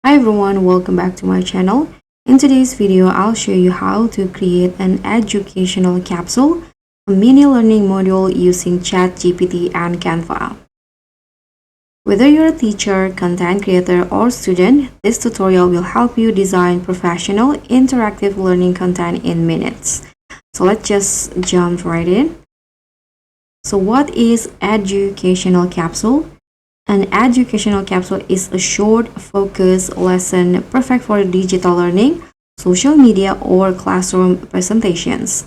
Hi everyone, welcome back to my channel. In today's video, I'll show you how to create an educational capsule, a mini learning module using ChatGPT and Canva. Whether you're a teacher, content creator, or student, this tutorial will help you design professional, interactive learning content in minutes. So let's just jump right in. So what is educational capsule? An educational capsule is a short, focused lesson perfect for digital learning, social media, or classroom presentations.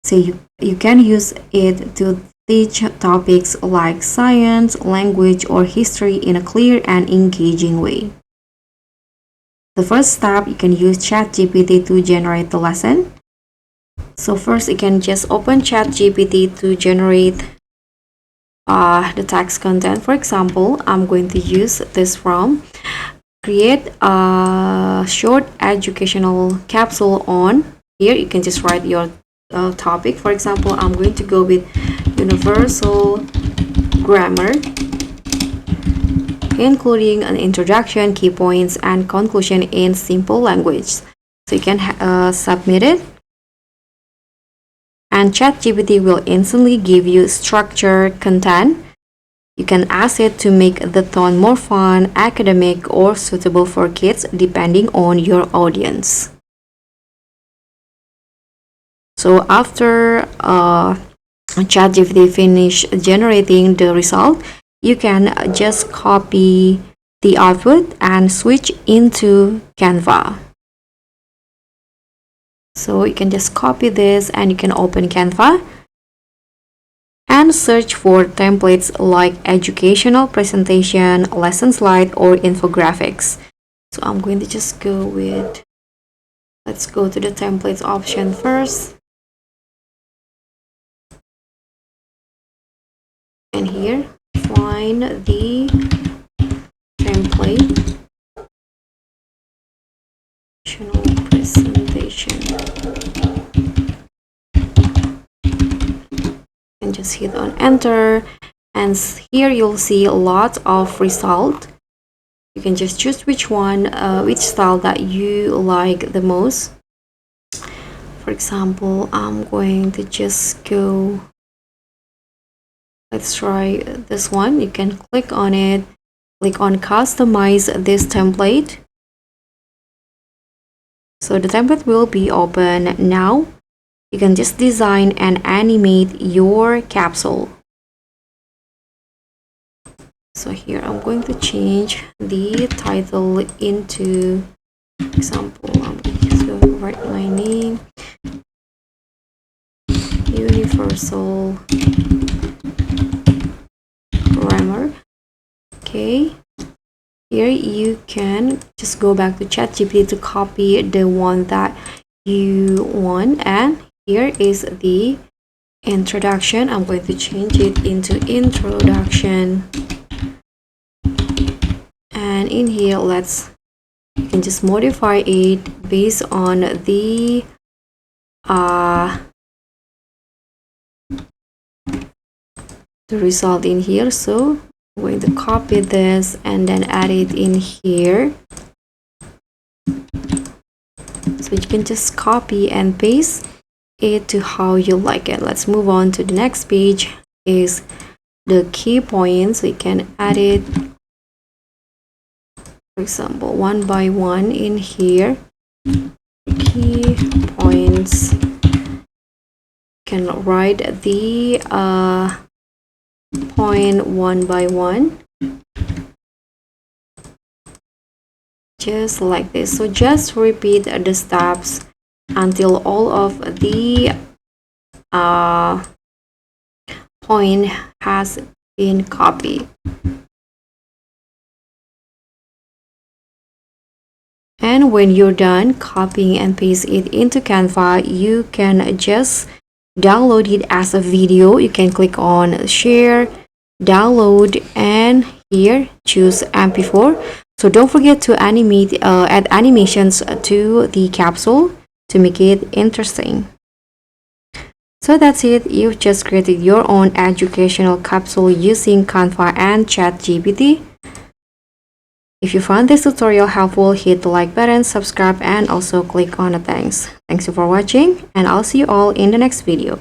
So you can use it to teach topics like science, language, or history in a clear and engaging way. The first step, you can use ChatGPT to generate the lesson. So first, you can just open ChatGPT to generate the text content. For example, I'm going to use this from create a short educational capsule on. Here you can just write your topic. For example, I'm going to go with universal grammar, including an introduction, key points, and conclusion in simple language. So you can submit it, and ChatGPT will instantly give you structured content. You can ask it to make the tone more fun, academic, or suitable for kids depending on your audience. So after ChatGPT finish generating the result, you can just copy the output and switch into Canva. So you can just copy this and you can open Canva and search for templates like educational presentation, lesson slide, or infographics. So I'm going to just go with, let's go to the templates option first. And here, find the template, presentation. And just hit on enter, and here you'll see a lot of result. You can just choose which one, which style that you like the most. For example, I'm going to just go, let's try this one. You can click on it, click on customize this template. So the template will be open now. You can just design and animate your capsule. So here I'm going to change the title into, for example, I'm going to just write my name, universal grammar. Okay, here you can just go back to ChatGPT to copy the one that you want, and here is the introduction. I'm going to change it into introduction, and in here you can just modify it based on the result in here. So I'm going to copy this and then add it in here. So you can just copy and paste it to how you like it. Let's move on to the next page, is the key points. So you can add it, for example, one by one in here. Key points, you can write the point one by one, just like this. So just repeat the steps until all of the point has been copied. And when you're done copying and paste it into Canva, you can just download it as a video. You can click on share, download, and here choose MP4. So don't forget to add animations to the capsule to make it interesting. So that's it. You've just created your own educational capsule using Canva and ChatGPT. If you found this tutorial helpful, hit the like button, subscribe, and also click on the thanks. Thanks you for watching, and I'll see you all in the next video.